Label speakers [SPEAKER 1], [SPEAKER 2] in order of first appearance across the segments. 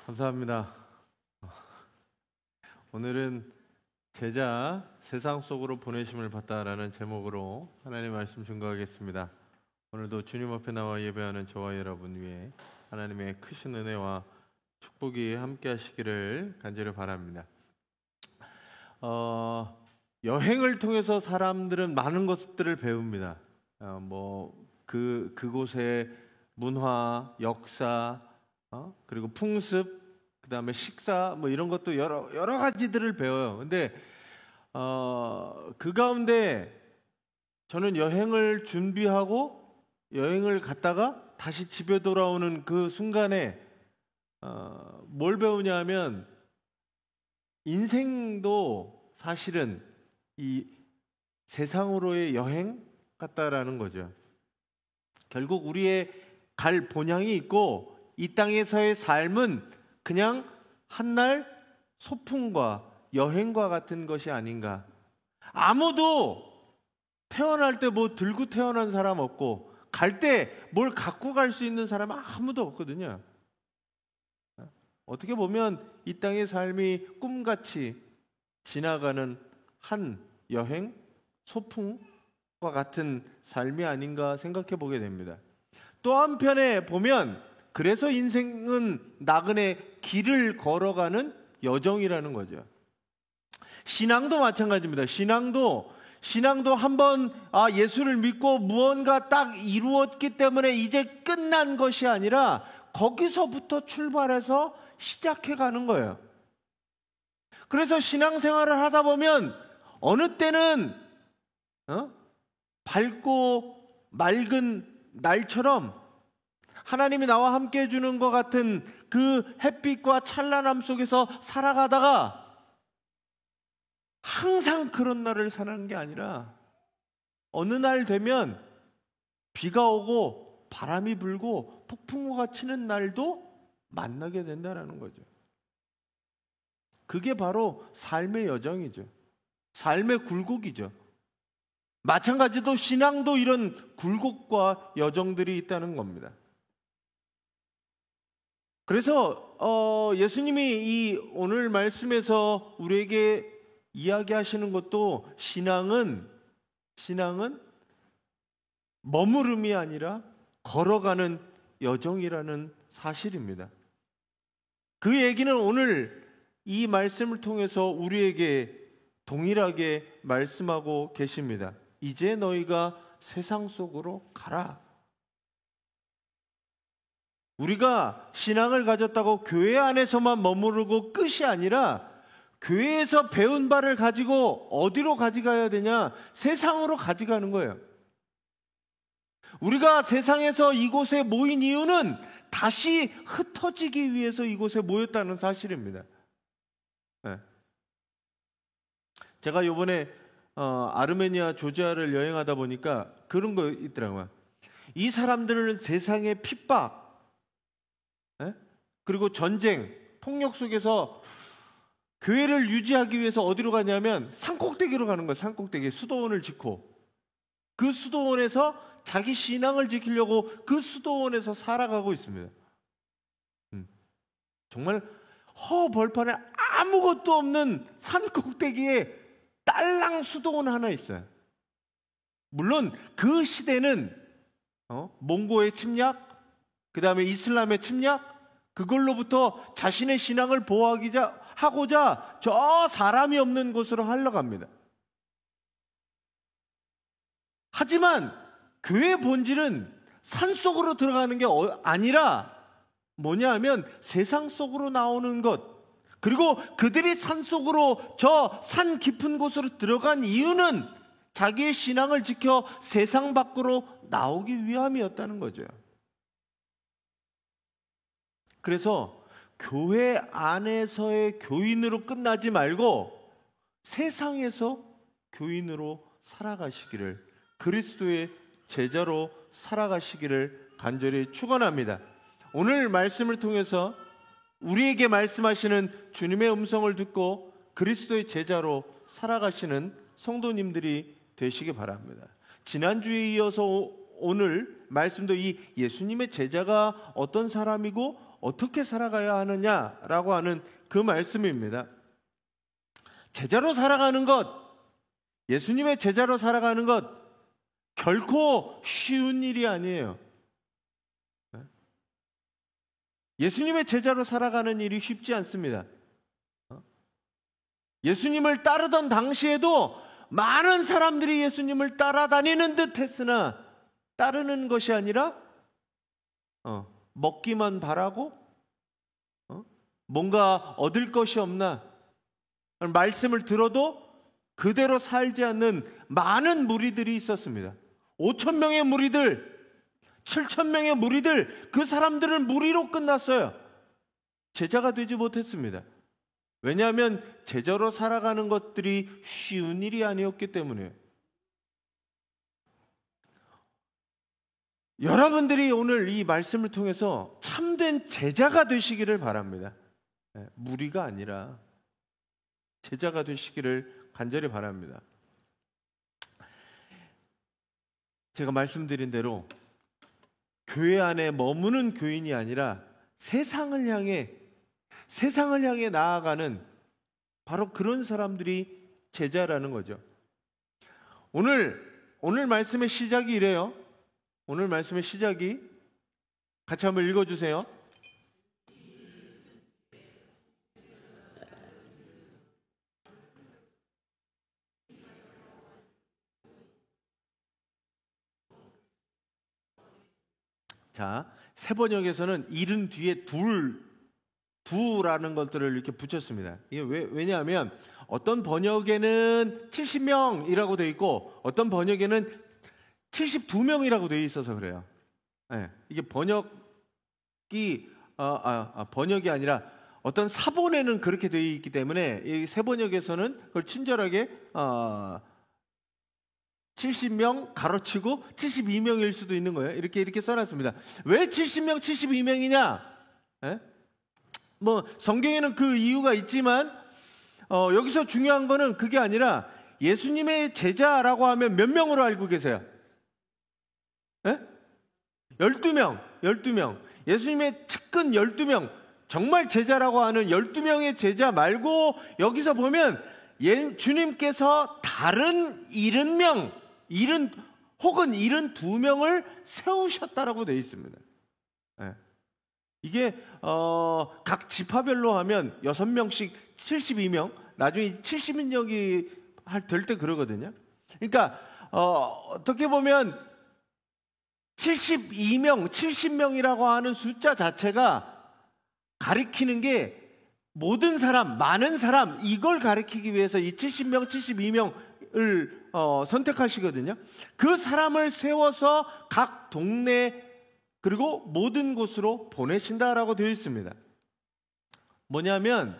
[SPEAKER 1] 감사합니다. 오늘은 제자 세상 속으로 보내심을 받다라는 제목으로 하나님의 말씀 증거하겠습니다. 오늘도 주님 앞에 나와 예배하는 저와 여러분 위에 하나님의 크신 은혜와 축복이 함께 하시기를 간절히 바랍니다. 여행을 통해서 사람들은 많은 것들을 배웁니다. 그곳의 문화, 역사, 그리고 풍습, 그 다음에 식사, 이런 것도 여러 가지들을 배워요. 근데 그 가운데 저는 여행을 준비하고 여행을 갔다가 다시 집에 돌아오는 그 순간에 뭘 배우냐 하면, 인생도 사실은 이 세상으로의 여행 같다라는 거죠. 결국 우리의 갈 본향이 있고, 이 땅에서의 삶은 그냥 한날 소풍과 여행과 같은 것이 아닌가. 아무도 태어날 때 뭐 들고 태어난 사람 없고, 갈 때 뭘 갖고 갈 수 있는 사람은 아무도 없거든요. 어떻게 보면 이 땅의 삶이 꿈같이 지나가는 한 여행, 소풍과 같은 삶이 아닌가 생각해 보게 됩니다. 또 한편에 보면, 그래서 인생은 나그네 길을 걸어가는 여정이라는 거죠. 신앙도 마찬가지입니다. 신앙도 한번 예수를 믿고 무언가 딱 이루었기 때문에 이제 끝난 것이 아니라 거기서부터 출발해서 시작해 가는 거예요. 그래서 신앙생활을 하다 보면 어느 때는 밝고 맑은 날처럼 하나님이 나와 함께 해주는 것 같은 그 햇빛과 찬란함 속에서 살아가다가, 항상 그런 날을 사는 게 아니라 어느 날 되면 비가 오고 바람이 불고 폭풍우가 치는 날도 만나게 된다는 거죠. 그게 바로 삶의 여정이죠. 삶의 굴곡이죠. 마찬가지로 신앙도 이런 굴곡과 여정들이 있다는 겁니다. 그래서 예수님이 이 오늘 말씀에서 우리에게 이야기하시는 것도, 신앙은 머무름이 아니라 걸어가는 여정이라는 사실입니다. 그 얘기는 오늘 이 말씀을 통해서 우리에게 동일하게 말씀하고 계십니다. 이제 너희가 세상 속으로 가라. 우리가 신앙을 가졌다고 교회 안에서만 머무르고 끝이 아니라, 교회에서 배운 바를 가지고 어디로 가져가야 되냐? 세상으로 가져가는 거예요. 우리가 세상에서 이곳에 모인 이유는 다시 흩어지기 위해서 이곳에 모였다는 사실입니다. 네. 제가 이번에 아르메니아, 조지아를 여행하다 보니까 그런 거 있더라고요. 이 사람들은 세상의 핍박, 그리고 전쟁, 폭력 속에서 교회를 유지하기 위해서 어디로 가냐면 산꼭대기로 가는 거예요. 산꼭대기, 수도원을 짓고 그 수도원에서 자기 신앙을 지키려고 그 수도원에서 살아가고 있습니다. 정말 허벌판에 아무것도 없는 산꼭대기에 딸랑 수도원 하나 있어요. 물론 그 시대는 몽고의 침략, 그 다음에 이슬람의 침략, 그걸로부터 자신의 신앙을 보호하고자 저 사람이 없는 곳으로 흘러갑니다. 하지만 교회의 본질은 산속으로 들어가는 게 아니라 뭐냐 하면 세상 속으로 나오는 것, 그리고 그들이 산속으로 저 산 깊은 곳으로 들어간 이유는 자기의 신앙을 지켜 세상 밖으로 나오기 위함이었다는 거죠. 그래서 교회 안에서의 교인으로 끝나지 말고 세상에서 교인으로 살아가시기를, 그리스도의 제자로 살아가시기를 간절히 축원합니다. 오늘 말씀을 통해서 우리에게 말씀하시는 주님의 음성을 듣고 그리스도의 제자로 살아가시는 성도님들이 되시기 바랍니다. 지난주에 이어서 오늘 말씀도 이 예수님의 제자가 어떤 사람이고 어떻게 살아가야 하느냐라고 하는 그 말씀입니다. 제자로 살아가는 것, 예수님의 제자로 살아가는 것 결코 쉬운 일이 아니에요. 예수님의 제자로 살아가는 일이 쉽지 않습니다. 예수님을 따르던 당시에도 많은 사람들이 예수님을 따라다니는 듯 했으나 따르는 것이 아니라 먹기만 바라고 뭔가 얻을 것이 없나, 말씀을 들어도 그대로 살지 않는 많은 무리들이 있었습니다. 5,000명의 무리들, 7,000명의 무리들, 그 사람들은 무리로 끝났어요. 제자가 되지 못했습니다. 왜냐하면 제자로 살아가는 것들이 쉬운 일이 아니었기 때문이에요. 여러분들이 오늘 이 말씀을 통해서 참된 제자가 되시기를 바랍니다. 무리가 아니라 제자가 되시기를 간절히 바랍니다. 제가 말씀드린 대로 교회 안에 머무는 교인이 아니라 세상을 향해 나아가는 바로 그런 사람들이 제자라는 거죠. 오늘 말씀의 시작이 이래요. 오늘 말씀의 시작이 같이 한번 읽어주세요. 자, 새 번역에서는 일은 뒤에 두라는 것들을 이렇게 붙였습니다. 이게 왜냐하면 어떤 번역에는 70명이라고 되어 있고 어떤 번역에는 72명이라고 되어 있어서 그래요. 이게 번역이 아니라 어떤 사본에는 그렇게 되어 있기 때문에 이 새 번역에서는 그걸 친절하게 70명 가로치고 72명일 수도 있는 거예요. 이렇게 써놨습니다. 왜 70명, 72명이냐? 뭐 성경에는 그 이유가 있지만 여기서 중요한 거는 그게 아니라 예수님의 제자라고 하면 몇 명으로 알고 계세요? 12명. 예수님의 측근 12명, 정말 제자라고 하는 12명의 제자 말고 여기서 보면 주님께서 다른 70명, 혹은 72명을 세우셨다라고 되어 있습니다. 이게 각 지파별로 하면 6명씩 72명, 나중에 70인역이 될 때 그러거든요. 그러니까 어떻게 보면 72명, 70명이라고 하는 숫자 자체가 가리키는 게 모든 사람, 많은 사람, 이걸 가리키기 위해서 이 70명, 72명을 선택하시거든요. 그 사람을 세워서 각 동네 그리고 모든 곳으로 보내신다라고 되어 있습니다. 뭐냐면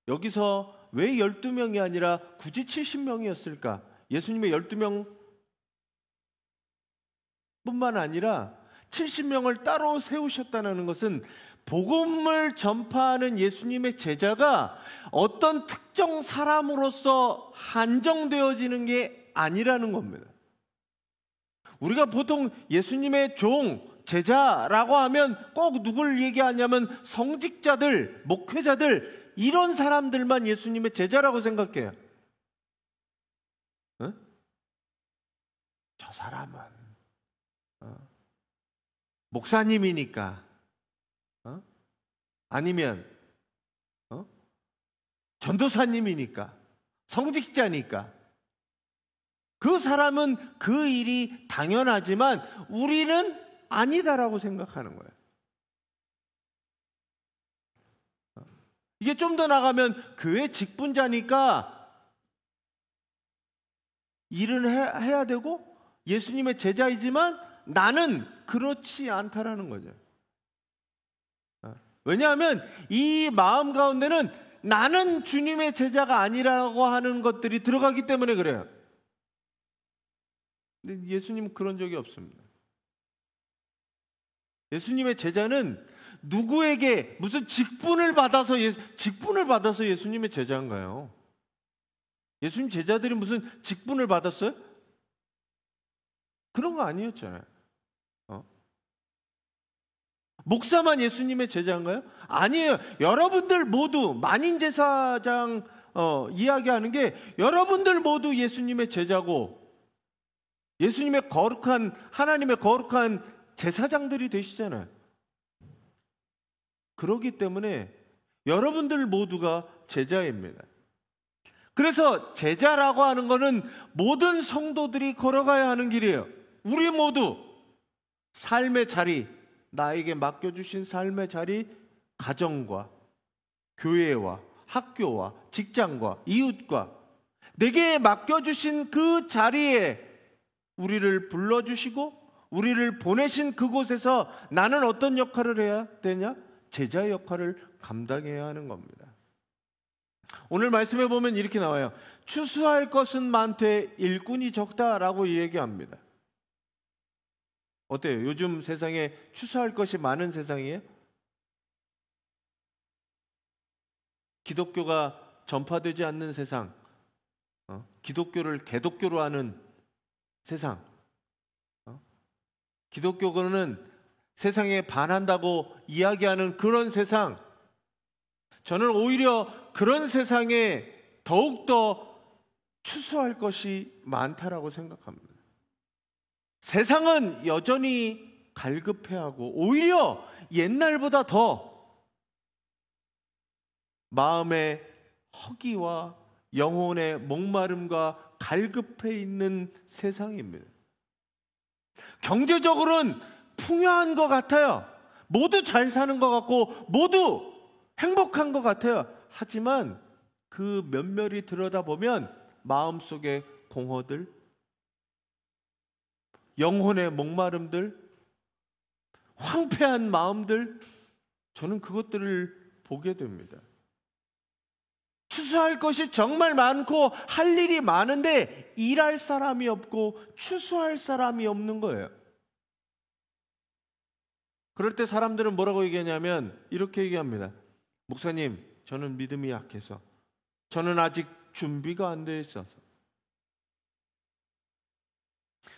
[SPEAKER 1] 여기서 왜 12명이 아니라 굳이 70명이었을까? 예수님의 12명 뿐만 아니라 70명을 따로 세우셨다는 것은 복음을 전파하는 예수님의 제자가 어떤 특정 사람으로서 한정되어지는 게 아니라는 겁니다. 우리가 보통 예수님의 종, 제자라고 하면 꼭 누굴 얘기하냐면 성직자들, 목회자들, 이런 사람들만 예수님의 제자라고 생각해요. 저 사람은 목사님이니까, 아니면 전도사님이니까, 성직자니까 그 사람은 그 일이 당연하지만 우리는 아니다라고 생각하는 거예요. 이게 좀 더 나가면 교회 직분자니까 일은 해야 되고 예수님의 제자이지만 나는 그렇지 않다라는 거죠. 왜냐하면 이 마음 가운데는 나는 주님의 제자가 아니라고 하는 것들이 들어가기 때문에 그래요. 근데 예수님은 그런 적이 없습니다. 예수님의 제자는 누구에게 무슨 직분을 받아서 예수님의 제자인가요? 예수님 제자들이 무슨 직분을 받았어요? 그런 거 아니었잖아요. 목사만 예수님의 제자인가요? 아니에요. 여러분들 모두, 만인제사장 이야기하는 게 여러분들 모두 예수님의 제자고 예수님의 거룩한, 하나님의 거룩한 제사장들이 되시잖아요. 그렇기 때문에 여러분들 모두가 제자입니다. 그래서 제자라고 하는 것은 모든 성도들이 걸어가야 하는 길이에요. 우리 모두 삶의 자리, 나에게 맡겨주신 삶의 자리, 가정과 교회와 학교와 직장과 이웃과 내게 맡겨주신 그 자리에 우리를 불러주시고 우리를 보내신 그곳에서 나는 어떤 역할을 해야 되냐? 제자의 역할을 감당해야 하는 겁니다. 오늘 말씀에 보면 이렇게 나와요. 추수할 것은 많되 일꾼이 적다라고 얘기합니다. 어때요? 요즘 세상에 추수할 것이 많은 세상이에요? 기독교가 전파되지 않는 세상, 기독교를 개독교로 하는 세상, 기독교는 세상에 반한다고 이야기하는 그런 세상, 저는 오히려 그런 세상에 더욱더 추수할 것이 많다라고 생각합니다. 세상은 여전히 갈급해하고 오히려 옛날보다 더 마음의 허기와 영혼의 목마름과 갈급해 있는 세상입니다. 경제적으로는 풍요한 것 같아요. 모두 잘 사는 것 같고 모두 행복한 것 같아요. 하지만 그 면밀히 들여다보면 마음속의 공허들, 영혼의 목마름들, 황폐한 마음들, 저는 그것들을 보게 됩니다. 추수할 것이 정말 많고 할 일이 많은데 일할 사람이 없고 추수할 사람이 없는 거예요. 그럴 때 사람들은 뭐라고 얘기하냐면 이렇게 얘기합니다. 목사님, 저는 믿음이 약해서, 저는 아직 준비가 안 돼 있어서,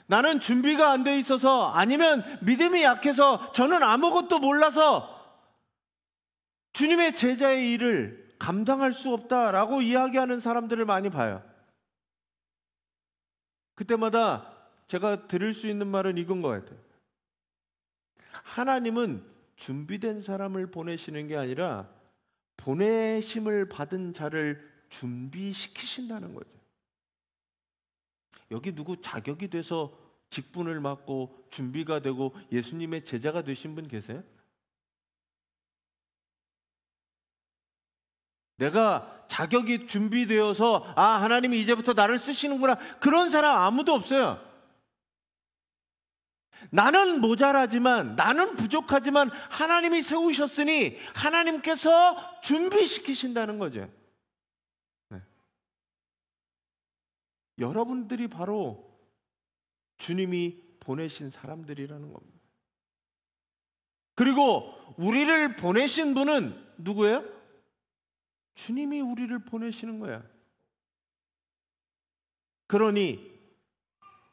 [SPEAKER 1] 나는 준비가 안 돼 있어서, 아니면 믿음이 약해서, 저는 아무것도 몰라서 주님의 제자의 일을 감당할 수 없다라고 이야기하는 사람들을 많이 봐요. 그때마다 제가 들을 수 있는 말은 이건 것 같아요. 하나님은 준비된 사람을 보내시는 게 아니라 보내심을 받은 자를 준비시키신다는 거죠. 여기 누구 자격이 돼서 직분을 맡고 준비가 되고 예수님의 제자가 되신 분 계세요? 내가 자격이 준비되어서 하나님이 이제부터 나를 쓰시는구나, 그런 사람 아무도 없어요. 나는 모자라지만, 나는 부족하지만 하나님이 세우셨으니 하나님께서 준비시키신다는 거죠. 네. 여러분들이 바로 주님이 보내신 사람들이라는 겁니다. 그리고 우리를 보내신 분은 누구예요? 주님이 우리를 보내시는 거야. 그러니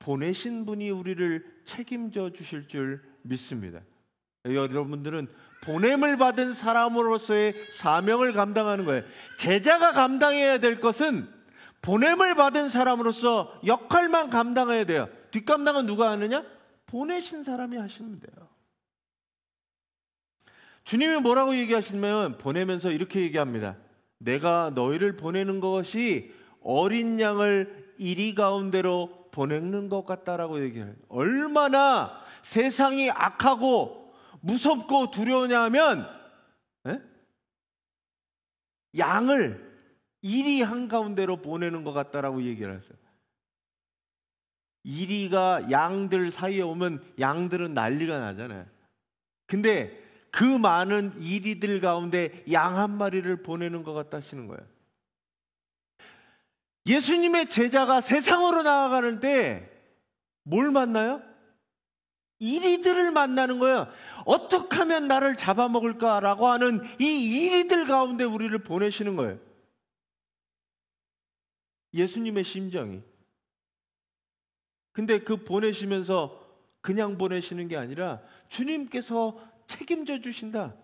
[SPEAKER 1] 보내신 분이 우리를 책임져 주실 줄 믿습니다. 여러분들은 보냄을 받은 사람으로서의 사명을 감당하는 거예요. 제자가 감당해야 될 것은 보냄을 받은 사람으로서 역할만 감당해야 돼요. 뒷감당은 누가 하느냐? 보내신 사람이 하시면 돼요. 주님이 뭐라고 얘기하시냐면 보내면서 이렇게 얘기합니다. 내가 너희를 보내는 것이 어린 양을 이리 가운데로 보내는 것 같다라고 얘기해요. 얼마나 세상이 악하고 무섭고 두려우냐 하면 양을 이리 한가운데로 보내는 것 같다라고 얘기를 했어요. 이리가 양들 사이에 오면 양들은 난리가 나잖아요. 근데 그 많은 이리들 가운데 양 한 마리를 보내는 것 같다 하시는 거예요. 예수님의 제자가 세상으로 나아가는 때 뭘 만나요? 이리들을 만나는 거예요. 어떻게 하면 나를 잡아먹을까라고 하는 이 이리들 가운데 우리를 보내시는 거예요. 예수님의 심정이. 근데 그 보내시면서 그냥 보내시는 게 아니라 주님께서 책임져 주신다.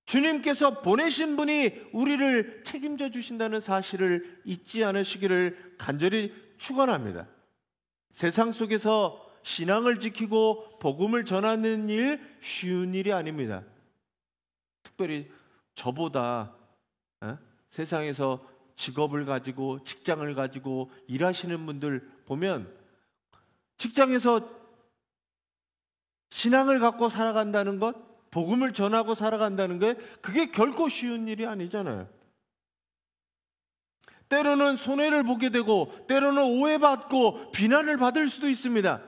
[SPEAKER 1] 주님께서 보내신 분이 우리를 책임져 주신다는 사실을 잊지 않으시기를 간절히 축원합니다. 세상 속에서 신앙을 지키고 복음을 전하는 일 쉬운 일이 아닙니다. 특별히 저보다 세상에서 직업을 가지고 직장을 가지고 일하시는 분들 보면 직장에서 신앙을 갖고 살아간다는 것, 복음을 전하고 살아간다는 게 그게 결코 쉬운 일이 아니잖아요. 때로는 손해를 보게 되고 때로는 오해받고 비난을 받을 수도 있습니다.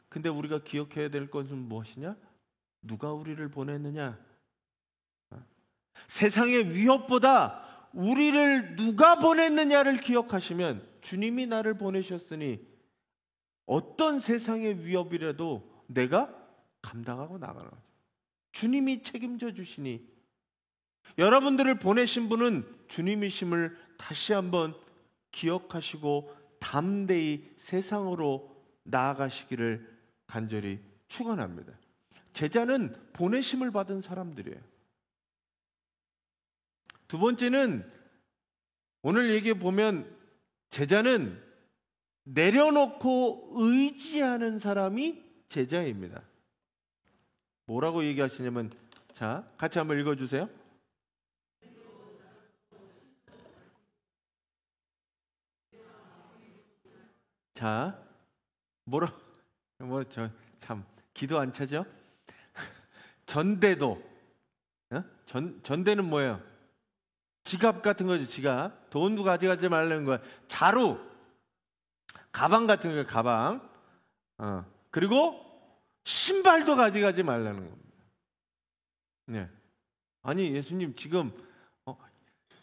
[SPEAKER 1] 근데 우리가 기억해야 될 것은 무엇이냐? 누가 우리를 보냈느냐? 세상의 위협보다 우리를 누가 보냈느냐를 기억하시면 주님이 나를 보내셨으니 어떤 세상의 위협이라도 내가 감당하고 나가는 거죠. 주님이 책임져 주시니 여러분들을 보내신 분은 주님이심을 다시 한번 기억하시고 담대히 세상으로 나아가시기를 간절히 축원합니다. 제자는 보내심을 받은 사람들이에요. 두 번째는 오늘 얘기해 보면 제자는 내려놓고 의지하는 사람이 제자입니다. 뭐라고 얘기하시냐면, 자, 같이 한번 읽어주세요. 자, 참 기도 안 차죠? 전대도, 전대는 뭐예요? 지갑 같은 거지, 지갑. 돈도 가져가지 말라는 거야. 자루, 가방 같은 거예요, 가방. 그리고 신발도 가져가지 말라는 겁니다. 네. 아니, 예수님 지금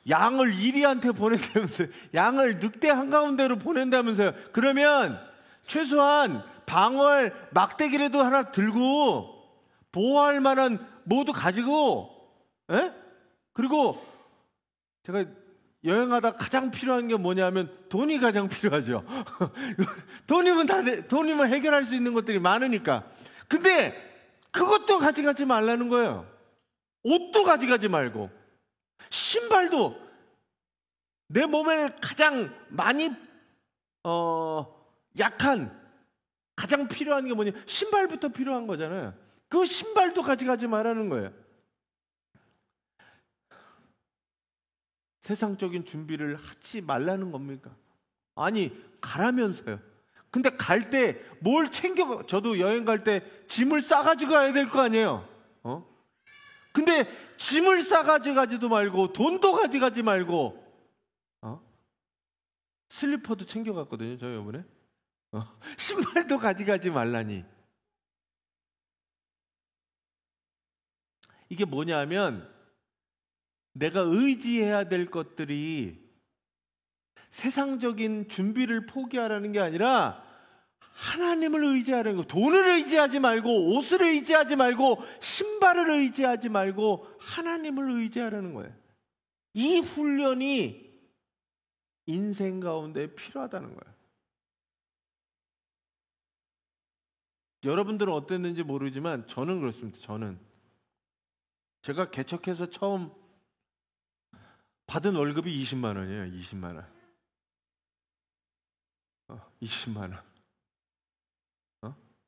[SPEAKER 1] 양을 이리한테 보낸다면서요. 양을 늑대 한가운데로 보낸다면서요. 그러면 최소한 방울, 막대기라도 하나 들고 보호할 만한 뭐도 가지고, 그리고 제가 여행하다 가장 필요한 게 뭐냐면 돈이 가장 필요하죠. 돈이면 해결할 수 있는 것들이 많으니까. 근데 그것도 가져가지 말라는 거예요. 옷도 가져가지 말고, 신발도. 내 몸에 가장 많이 약한, 가장 필요한 게 뭐냐, 신발부터 필요한 거잖아요. 그 신발도 가져가지 말라는 거예요. 세상적인 준비를 하지 말라는 겁니까? 아니, 가라면서요. 근데 갈 때 뭘 챙겨, 저도 여행 갈 때 짐을 싸가지고 가야 될 거 아니에요. 근데 짐을 싸가지고 가지도 말고 돈도 가져가지 말고 슬리퍼도 챙겨갔거든요, 저 이번에. 신발도 가져가지 말라니. 이게 뭐냐면 내가 의지해야 될 것들이 세상적인 준비를 포기하라는 게 아니라 하나님을 의지하라는 거. 돈을 의지하지 말고, 옷을 의지하지 말고, 신발을 의지하지 말고 하나님을 의지하라는 거예요. 이 훈련이 인생 가운데 필요하다는 거예요. 여러분들은 어땠는지 모르지만 저는 그렇습니다. 제가 개척해서 처음 받은 월급이 20만 원이에요. 20만 원. 20만 원.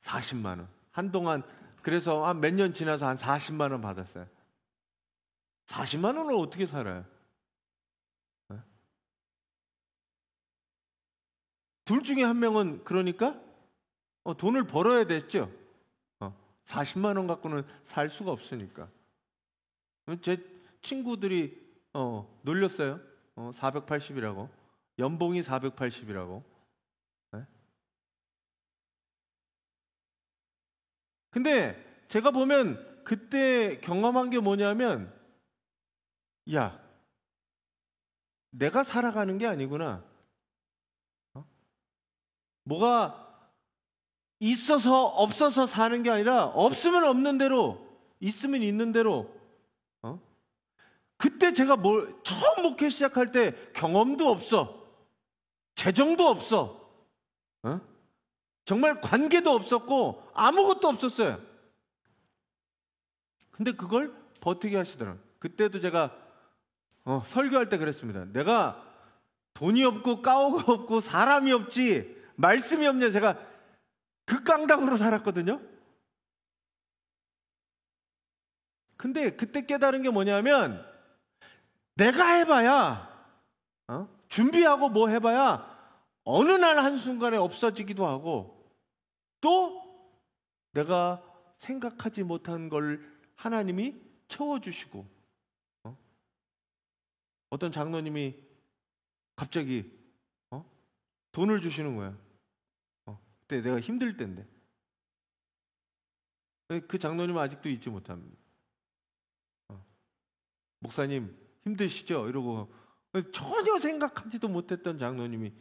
[SPEAKER 1] 40만 원. 한동안 그래서 한 몇 년 지나서 한 40만 원 받았어요. 40만 원을 어떻게 살아요? 둘 중에 한 명은 그러니까 돈을 벌어야 됐죠. 40만 원 갖고는 살 수가 없으니까. 제 친구들이 놀렸어요. 480이라고. 연봉이 480이라고. 근데 제가 보면 그때 경험한 게 뭐냐면, 야, 내가 살아가는 게 아니구나. 뭐가 있어서 없어서 사는 게 아니라 없으면 없는 대로, 있으면 있는 대로. 그때 제가 처음 목회 시작할 때 경험도 없어, 재정도 없어, 정말 관계도 없었고 아무것도 없었어요. 근데 그걸 버티게 하시더라고요. 그때도 제가 설교할 때 그랬습니다. 내가 돈이 없고 까오가 없고 사람이 없지 말씀이 없냐, 제가 극강당으로 살았거든요. 근데 그때 깨달은 게 뭐냐면, 내가 해봐야 준비하고 뭐 해봐야 어느 날 한순간에 없어지기도 하고, 또 내가 생각하지 못한 걸 하나님이 채워주시고, 어떤 장로님이 갑자기 돈을 주시는 거야. 그때 내가 힘들 때인데. 그 장로님은 아직도 잊지 못합니다. 목사님 힘드시죠? 이러고, 전혀 생각하지도 못했던 장로님이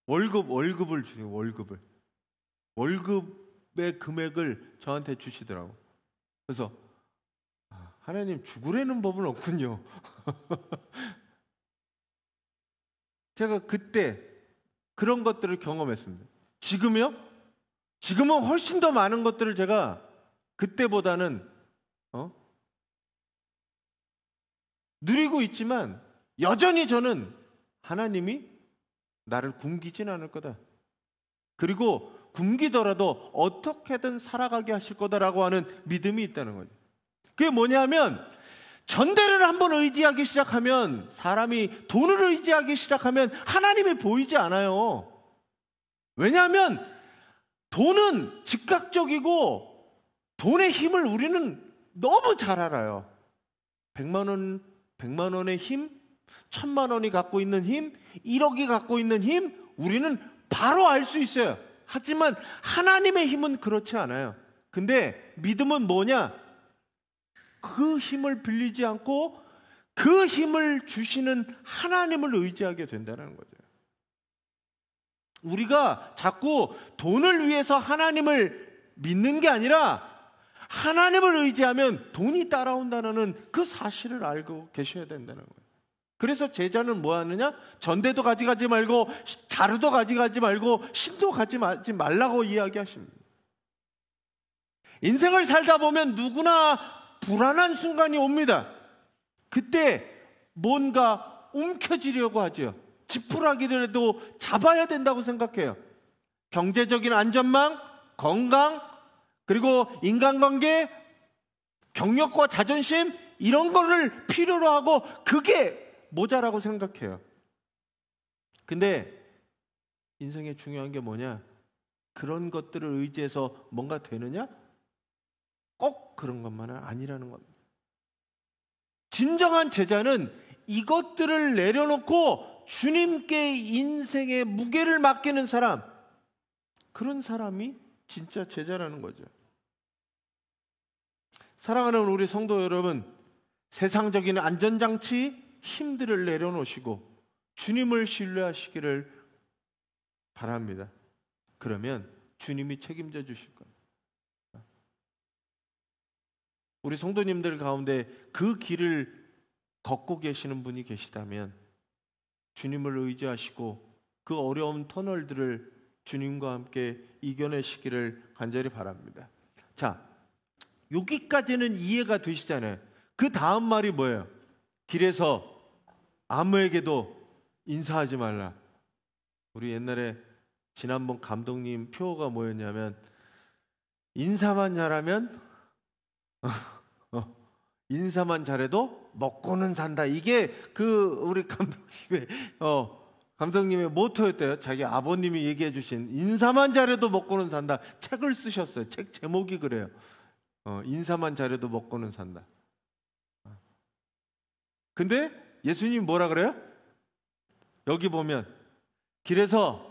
[SPEAKER 1] 월급을 주세요. 월급의 금액을 저한테 주시더라고. 그래서 하나님 죽으라는 법은 없군요. 제가 그때 그런 것들을 경험했습니다. 지금은 훨씬 더 많은 것들을 제가 그때보다는 누리고 있지만, 여전히 저는 하나님이 나를 굶기진 않을 거다. 그리고 굶기더라도 어떻게든 살아가게 하실 거다라고 하는 믿음이 있다는 거죠. 그게 뭐냐면, 전대를 한번 의지하기 시작하면, 사람이 돈을 의지하기 시작하면 하나님이 보이지 않아요. 왜냐하면 돈은 즉각적이고 돈의 힘을 우리는 너무 잘 알아요. 100만 원의 힘, 1000만 원이 갖고 있는 힘, 1억이 갖고 있는 힘, 우리는 바로 알 수 있어요. 하지만 하나님의 힘은 그렇지 않아요. 근데 믿음은 뭐냐? 그 힘을 빌리지 않고 그 힘을 주시는 하나님을 의지하게 된다는 거죠. 우리가 자꾸 돈을 위해서 하나님을 믿는 게 아니라 하나님을 의지하면 돈이 따라온다는 그 사실을 알고 계셔야 된다는 거예요. 그래서 제자는 뭐 하느냐? 전대도 가져가지 말고 자루도 가져가지 말고 신도 가져가지 말라고 이야기하십니다. 인생을 살다 보면 누구나 불안한 순간이 옵니다. 그때 뭔가 움켜쥐려고 하죠. 지푸라기라도 잡아야 된다고 생각해요. 경제적인 안전망, 건강, 그리고 인간관계, 경력과 자존심, 이런 거를 필요로 하고 그게 모자라고 생각해요. 근데 인생에 중요한 게 뭐냐? 그런 것들을 의지해서 뭔가 되느냐? 꼭 그런 것만은 아니라는 겁니다. 진정한 제자는 이것들을 내려놓고 주님께 인생의 무게를 맡기는 사람, 그런 사람이 진짜 제자라는 거죠. 사랑하는 우리 성도 여러분, 세상적인 안전장치, 힘들을 내려놓으시고 주님을 신뢰하시기를 바랍니다. 그러면 주님이 책임져 주실 겁니다. 우리 성도님들 가운데 그 길을 걷고 계시는 분이 계시다면 주님을 의지하시고 그 어려운 터널들을 주님과 함께 이겨내시기를 간절히 바랍니다. 자, 여기까지는 이해가 되시잖아요. 그 다음 말이 뭐예요? 길에서 아무에게도 인사하지 말라. 우리 옛날에 지난번 감독님 표어가 뭐였냐면, 인사만 잘하면 인사만 잘해도 먹고는 산다. 이게 그 우리 감독님의 모토였대요. 자기 아버님이 얘기해 주신 인사만 잘해도 먹고는 산다. 책을 쓰셨어요. 책 제목이 그래요. 인사만 잘해도 먹고는 산다. 근데 예수님 뭐라 그래요? 여기 보면 길에서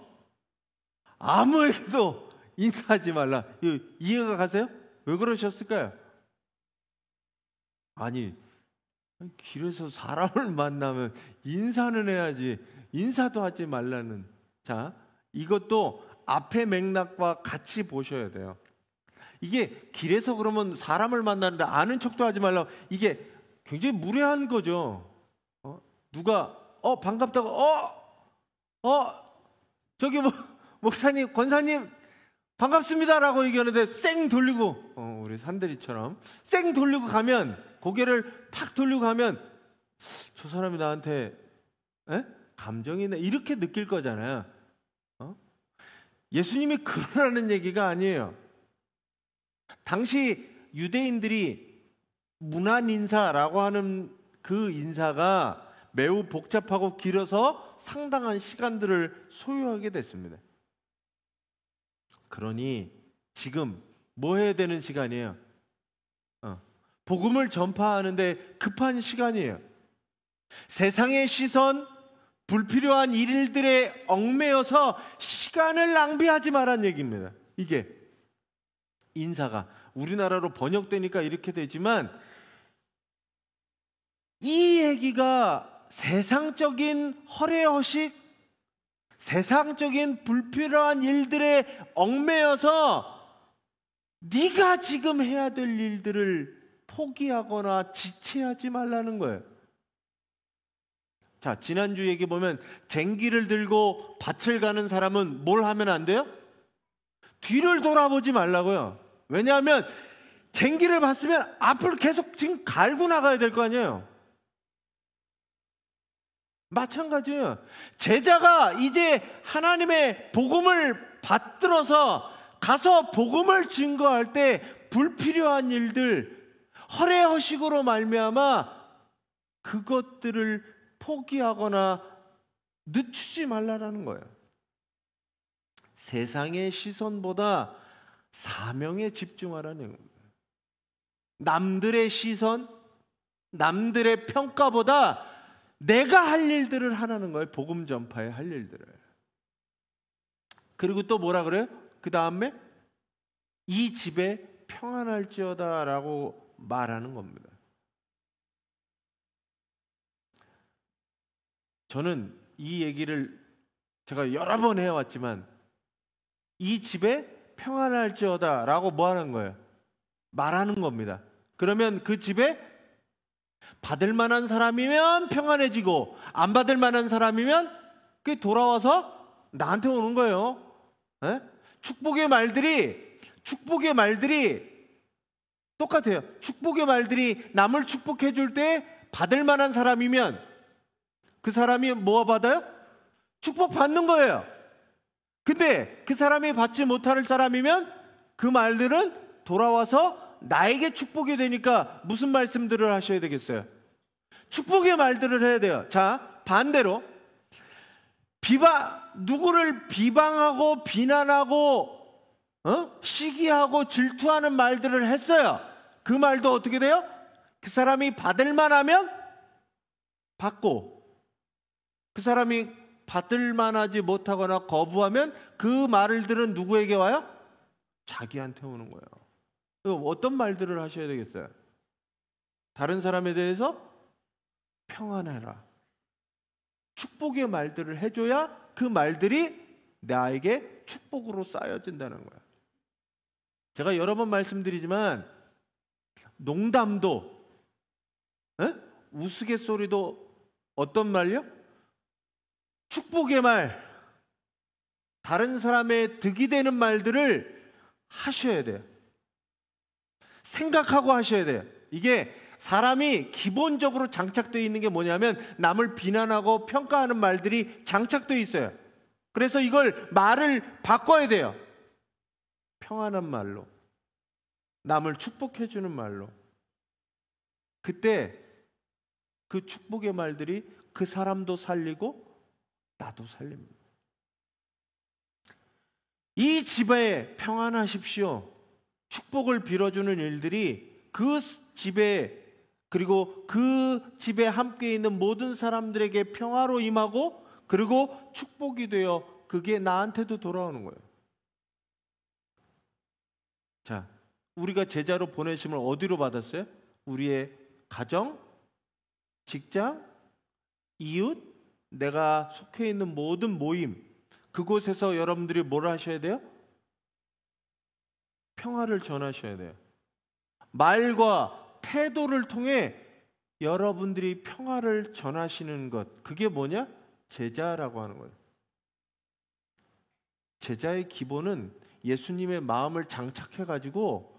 [SPEAKER 1] 아무에게도 인사하지 말라. 이해가 가세요? 왜 그러셨을까요? 아니, 길에서 사람을 만나면 인사는 해야지 인사도 하지 말라는. 자, 이것도 앞의 맥락과 같이 보셔야 돼요. 이게 길에서 그러면 사람을 만나는데 아는 척도 하지 말라고, 이게 굉장히 무례한 거죠. 누가 반갑다고 저기 목사님, 권사님 반갑습니다라고 얘기하는데 쌩 돌리고 우리 산들이처럼 쌩 돌리고 가면, 고개를 팍 돌리고 가면 저 사람이 나한테 감정이 있네 이렇게 느낄 거잖아요. 예수님이 그러라는 얘기가 아니에요. 당시 유대인들이 문안 인사라고 하는 그 인사가 매우 복잡하고 길어서 상당한 시간들을 소요하게 됐습니다. 그러니 지금 뭐 해야 되는 시간이에요? 복음을 전파하는데 급한 시간이에요. 세상의 시선, 불필요한 일들에 얽매여서 시간을 낭비하지 말란 얘기입니다. 이게 인사가 우리나라로 번역되니까 이렇게 되지만, 이 얘기가 세상적인 허례허식, 세상적인 불필요한 일들에 얽매여서 네가 지금 해야 될 일들을 포기하거나 지체하지 말라는 거예요. 자, 지난주 얘기 보면 쟁기를 들고 밭을 가는 사람은 뭘 하면 안 돼요? 뒤를 돌아보지 말라고요. 왜냐하면 쟁기를 봤으면 앞을 계속 지금 갈고 나가야 될 거 아니에요. 마찬가지예요. 제자가 이제 하나님의 복음을 받들어서 가서 복음을 증거할 때 불필요한 일들, 허례허식으로 말미암아 그것들을 포기하거나 늦추지 말라라는 거예요. 세상의 시선보다 사명에 집중하라는 겁니다. 남들의 시선, 남들의 평가보다 내가 할 일들을 하라는 거예요. 복음 전파에 할 일들을. 그리고 또 뭐라 그래요? 그 다음에 이 집에 평안할지어다 라고 말하는 겁니다. 저는 이 얘기를 제가 여러 번 해왔지만, 이 집에 평안할지어다 라고 뭐 하는 거예요? 말하는 겁니다. 그러면 그 집에 받을 만한 사람이면 평안해지고, 안 받을 만한 사람이면 그게 돌아와서 나한테 오는 거예요. 축복의 말들이 똑같아요. 축복의 말들이 남을 축복해 줄 때 받을 만한 사람이면 그 사람이 뭐 받아요? 축복 받는 거예요. 근데 그 사람이 받지 못할 사람이면 그 말들은 돌아와서 나에게 축복이 되니까 무슨 말씀들을 하셔야 되겠어요? 축복의 말들을 해야 돼요. 자, 반대로 누구를 비방하고 비난하고 시기하고 질투하는 말들을 했어요. 그 말도 어떻게 돼요? 그 사람이 받을 만하면 받고, 그 사람이 받을 만하지 못하거나 거부하면 그 말들은 누구에게 와요? 자기한테 오는 거예요. 어떤 말들을 하셔야 되겠어요? 다른 사람에 대해서 평안해라. 축복의 말들을 해줘야 그 말들이 나에게 축복으로 쌓여진다는 거예요. 제가 여러 번 말씀드리지만, 농담도 우스갯소리도 어떤 말요? 축복의 말, 다른 사람의 득이 되는 말들을 하셔야 돼요. 생각하고 하셔야 돼요. 이게 사람이 기본적으로 장착되어 있는 게 뭐냐면, 남을 비난하고 평가하는 말들이 장착되어 있어요. 그래서 이걸 말을 바꿔야 돼요. 평안한 말로, 남을 축복해주는 말로. 그때 그 축복의 말들이 그 사람도 살리고 나도 살립니다. 이 집에 평안하십시오. 축복을 빌어주는 일들이 그 집에, 그리고 그 집에 함께 있는 모든 사람들에게 평화로 임하고, 그리고 축복이 되어 그게 나한테도 돌아오는 거예요. 자, 우리가 제자로 보내심을 어디로 받았어요? 우리의 가정, 직장, 이웃, 내가 속해 있는 모든 모임, 그곳에서 여러분들이 뭘 하셔야 돼요? 평화를 전하셔야 돼요. 말과 태도를 통해 여러분들이 평화를 전하시는 것, 그게 뭐냐? 제자라고 하는 거예요. 제자의 기본은 예수님의 마음을 장착해가지고,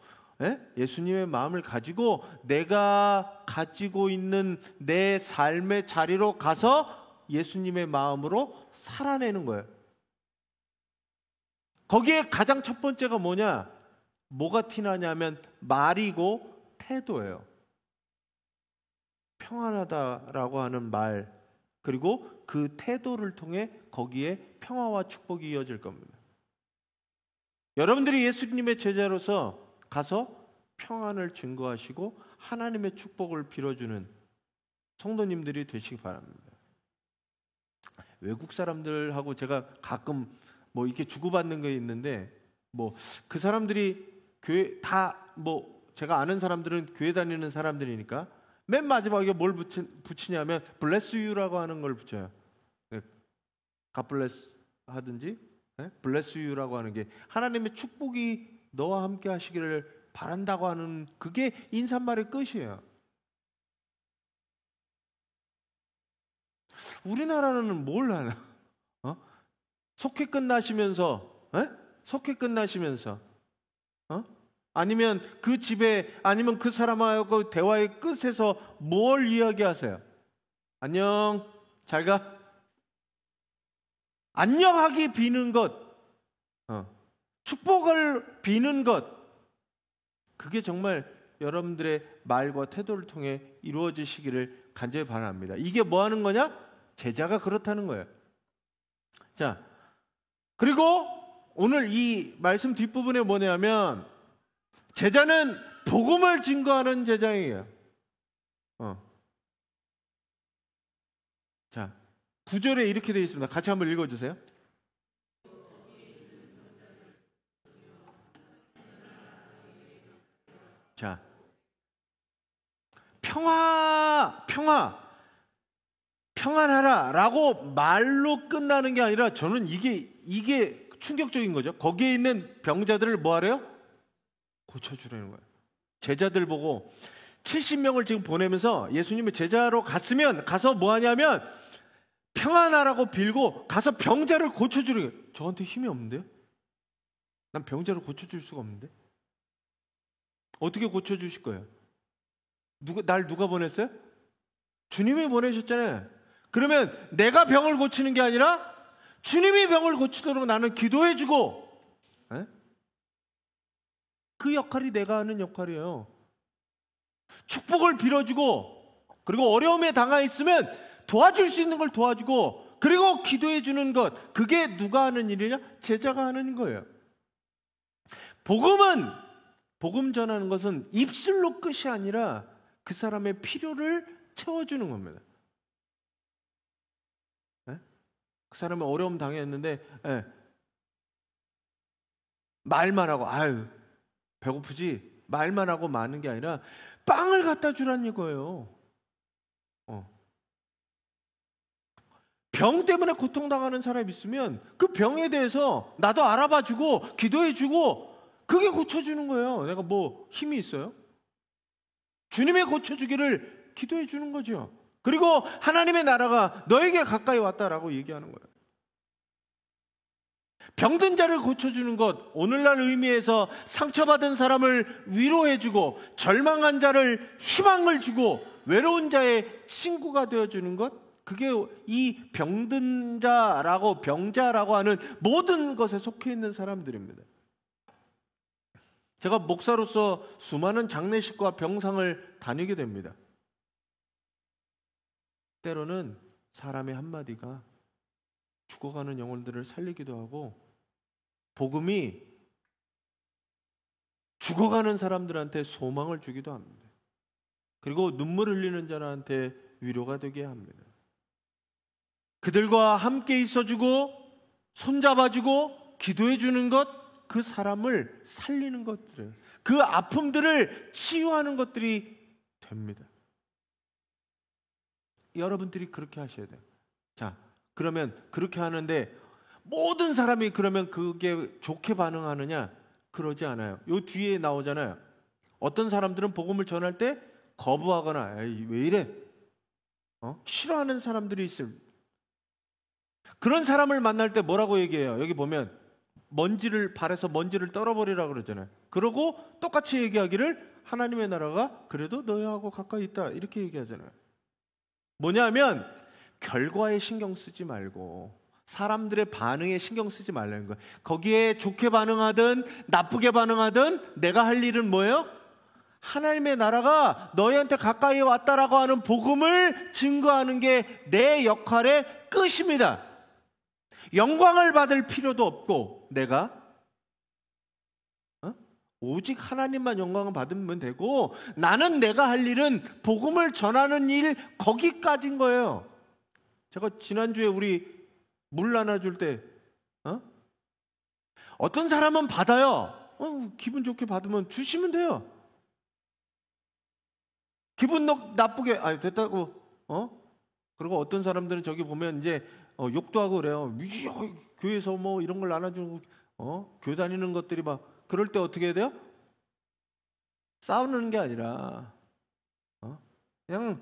[SPEAKER 1] 예수님의 마음을 가지고 내가 가지고 있는 내 삶의 자리로 가서 예수님의 마음으로 살아내는 거예요. 거기에 가장 첫 번째가 뭐가 티나냐면 말이고 태도예요. 평안하다라고 하는 말, 그리고 그 태도를 통해 거기에 평화와 축복이 이어질 겁니다. 여러분들이 예수님의 제자로서 가서 평안을 증거하시고 하나님의 축복을 빌어주는 성도님들이 되시기 바랍니다. 외국 사람들하고 제가 가끔 이렇게 주고받는 게 있는데, 그 사람들이 교회 제가 아는 사람들은 교회 다니는 사람들이니까 맨 마지막에 뭘 붙이냐면 bless you라고 하는 걸 붙여요. God bless 하든지 bless you라고 하는 게 하나님의 축복이 너와 함께 하시기를 바란다고 하는, 그게 인사말의 끝이에요. 우리나라는 뭘 하나? 속회 끝나시면서 아니면 그 집에, 아니면 그 사람하고 대화의 끝에서 뭘 이야기하세요? 안녕, 잘 가. 안녕하기 비는 것, 축복을 비는 것, 그게 정말 여러분들의 말과 태도를 통해 이루어지시기를 간절히 바랍니다. 이게 뭐 하는 거냐? 제자가 그렇다는 거예요. 자, 그리고 오늘 이 말씀 뒷부분에 뭐냐면 제자는 복음을 증거하는 제자예요. 자, 9절에 이렇게 되어 있습니다. 같이 한번 읽어주세요. 자, 평안하라 라고 말로 끝나는 게 아니라, 저는 이게 충격적인 거죠. 거기에 있는 병자들을 뭐 하래요? 고쳐주라는 거예요. 제자들 보고 70명을 지금 보내면서 예수님의 제자로 가서 뭐 하냐면 평안하라고 빌고 가서 병자를 고쳐주는 거예요. 저한테 힘이 없는데요? 난 병자를 고쳐줄 수가 없는데? 어떻게 고쳐주실 거예요? 날 누가 보냈어요? 주님이 보내셨잖아요. 그러면 내가 병을 고치는 게 아니라 주님이 병을 고치도록 나는 기도해주고, 그 역할이 내가 하는 역할이에요. 축복을 빌어주고, 그리고 어려움에 당하 있으면 도와줄 수 있는 걸 도와주고, 그리고 기도해주는 것, 그게 누가 하는 일이냐? 제자가 하는 거예요. 복음 전하는 것은 입술로 끝이 아니라 그 사람의 필요를 채워주는 겁니다. 그 사람은 어려움 당했는데 말만 하고 배고프지? 말만 하고 마는 게 아니라 빵을 갖다 주라는 이거예요. 병 때문에 고통당하는 사람이 있으면 그 병에 대해서 나도 알아봐주고 기도해주고, 그게 고쳐주는 거예요. 내가 힘이 있어요? 주님의 고쳐주기를 기도해주는 거죠. 그리고 하나님의 나라가 너에게 가까이 왔다라고 얘기하는 거예요. 병든 자를 고쳐주는 것, 오늘날 의미에서 상처받은 사람을 위로해주고, 절망한 자를 희망을 주고, 외로운 자의 친구가 되어주는 것, 그게 이 병자라고 하는 모든 것에 속해 있는 사람들입니다. 제가 목사로서 수많은 장례식과 병상을 다니게 됩니다. 때로는 사람의 한마디가 죽어가는 영혼들을 살리기도 하고, 복음이 죽어가는 사람들한테 소망을 주기도 합니다. 그리고 눈물 흘리는 자한테 위로가 되게 합니다. 그들과 함께 있어주고 손잡아주고 기도해주는 것, 그 사람을 살리는 것들을, 그 아픔들을 치유하는 것들이 됩니다. 여러분들이 그렇게 하셔야 돼요. 자, 그러면 그렇게 하는데 모든 사람이 그러면 그게 좋게 반응하느냐? 그러지 않아요. 요 뒤에 나오잖아요. 어떤 사람들은 복음을 전할 때 거부하거나 에이, 왜 이래? 싫어하는 사람들이 있을. 그런 사람을 만날 때 뭐라고 얘기해요? 여기 보면 발에서 먼지를 떨어버리라 그러잖아요. 그러고 똑같이 얘기하기를 하나님의 나라가 그래도 너희하고 가까이 있다 이렇게 얘기하잖아요. 뭐냐면 결과에 신경 쓰지 말고 사람들의 반응에 신경 쓰지 말라는 거예요. 거기에 좋게 반응하든 나쁘게 반응하든 내가 할 일은 뭐예요? 하나님의 나라가 너희한테 가까이 왔다라고 하는 복음을 증거하는 게 내 역할의 끝입니다. 영광을 받을 필요도 없고 내가 오직 하나님만 영광을 받으면 되고 나는 내가 할 일은 복음을 전하는 일 거기까지인 거예요. 제가 지난주에 우리 물 나눠줄 때 어떤 사람은 받아요. 기분 좋게 받으면 주시면 돼요. 기분 나쁘게 됐다고 그리고 어떤 사람들은 저기 보면 이제 욕도 하고 그래요. 교회에서 뭐 이런 걸 나눠주고 교회 다니는 것들이 막 그럴 때 어떻게 해야 돼요? 싸우는 게 아니라 그냥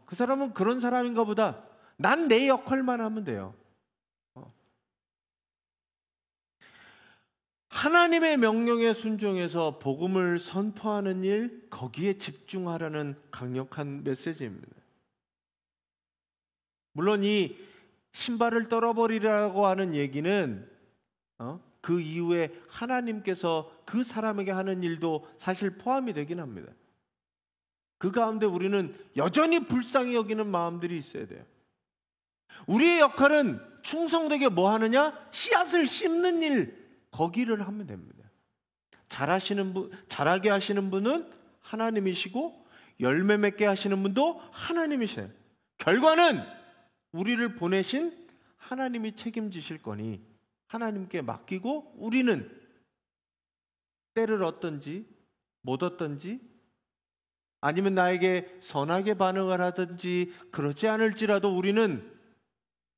[SPEAKER 1] 그 사람은 그런 사람인가 보다. 난 내 역할만 하면 돼요. 하나님의 명령에 순종해서 복음을 선포하는 일, 거기에 집중하라는 강력한 메시지입니다. 물론 이 신발을 떨어버리라고 하는 얘기는 그 이후에 하나님께서 그 사람에게 하는 일도 사실 포함이 되긴 합니다. 그 가운데 우리는 여전히 불쌍히 여기는 마음들이 있어야 돼요. 우리의 역할은 충성되게 뭐 하느냐? 씨앗을 심는 일, 거기를 하면 됩니다. 잘하게 하시는 분은 하나님이시고 열매 맺게 하시는 분도 하나님이세요. 결과는 우리를 보내신 하나님이 책임지실 거니 하나님께 맡기고 우리는 때를 얻든지 못 얻든지 아니면 나에게 선하게 반응을 하든지 그러지 않을지라도 우리는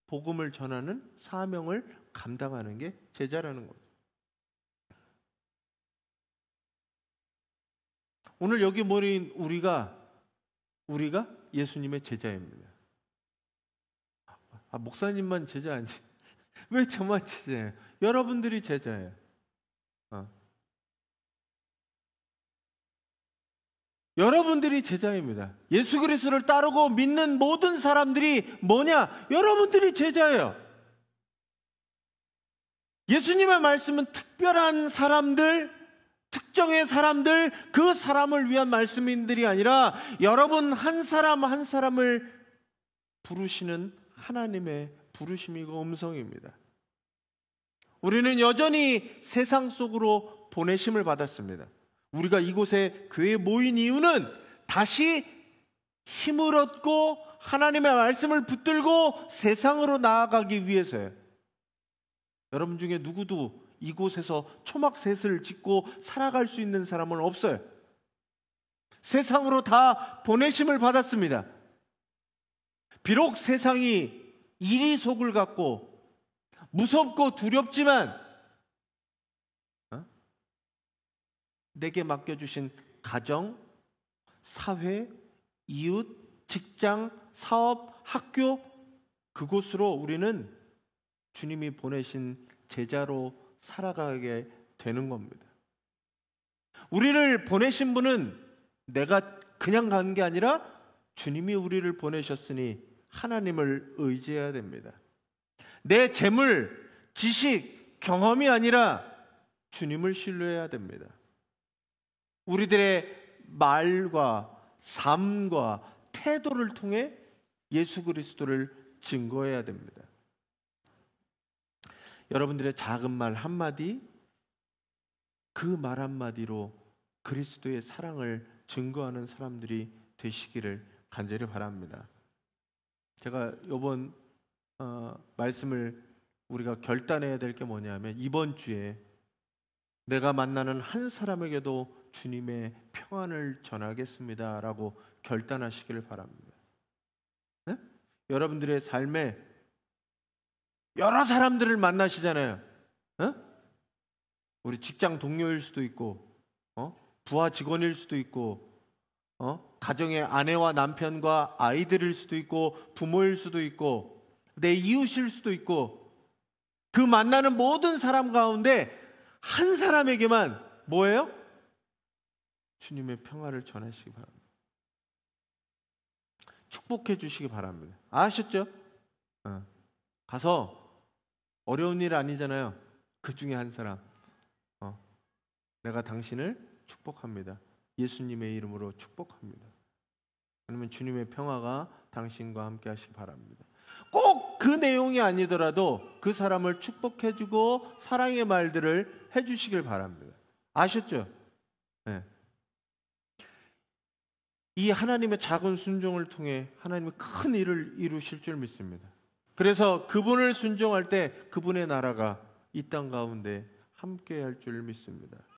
[SPEAKER 1] 복음을 전하는 사명을 감당하는 게 제자라는 거죠. 오늘 여기 모인 우리가 예수님의 제자입니다. 목사님만 제자 아니지? 왜 저만 제자예요? 여러분들이 제자예요. 여러분들이 제자입니다. 예수 그리스도를 따르고 믿는 모든 사람들이 뭐냐? 여러분들이 제자예요. 예수님의 말씀은 특별한 사람들, 특정의 사람들, 그 사람을 위한 말씀인들이 아니라 여러분 한 사람 한 사람을 부르시는 하나님의 부르심이고 음성입니다. 우리는 여전히 세상 속으로 보내심을 받았습니다. 우리가 이곳에 교회에 모인 이유는 다시 힘을 얻고 하나님의 말씀을 붙들고 세상으로 나아가기 위해서예요. 여러분 중에 누구도 이곳에서 초막셋을 짓고 살아갈 수 있는 사람은 없어요. 세상으로 다 보내심을 받았습니다. 비록 세상이 이리 속을 같고 무섭고 두렵지만 내게 맡겨주신 가정, 사회, 이웃, 직장, 사업, 학교 그곳으로 우리는 주님이 보내신 제자로 살아가게 되는 겁니다. 우리를 보내신 분은 내가 그냥 간 게 아니라 주님이 우리를 보내셨으니 하나님을 의지해야 됩니다. 내 재물, 지식, 경험이 아니라 주님을 신뢰해야 됩니다. 우리들의 말과 삶과 태도를 통해 예수 그리스도를 증거해야 됩니다. 여러분들의 작은 말 한마디, 그 말 한마디로 그리스도의 사랑을 증거하는 사람들이 되시기를 간절히 바랍니다. 제가 이번 말씀을 우리가 결단해야 될 게 뭐냐면 이번 주에 내가 만나는 한 사람에게도 주님의 평안을 전하겠습니다 라고 결단하시기를 바랍니다. 네? 여러분들의 삶에 여러 사람들을 만나시잖아요. 우리 직장 동료일 수도 있고 부하 직원일 수도 있고 가정의 아내와 남편과 아이들일 수도 있고 부모일 수도 있고 내 이웃일 수도 있고 그 만나는 모든 사람 가운데 한 사람에게만 뭐예요? 주님의 평화를 전하시기 바랍니다. 축복해 주시기 바랍니다. 아셨죠? 가서 어려운 일 아니잖아요. 그 중에 한 사람, 내가 당신을 축복합니다. 예수님의 이름으로 축복합니다. 그러면 주님의 평화가 당신과 함께 하시기 바랍니다. 꼭 그 내용이 아니더라도 그 사람을 축복해주고 사랑의 말들을 해주시길 바랍니다. 아셨죠? 네. 이 하나님의 작은 순종을 통해 하나님이 큰 일을 이루실 줄 믿습니다. 그래서 그분을 순종할 때 그분의 나라가 이 땅 가운데 함께 할 줄 믿습니다.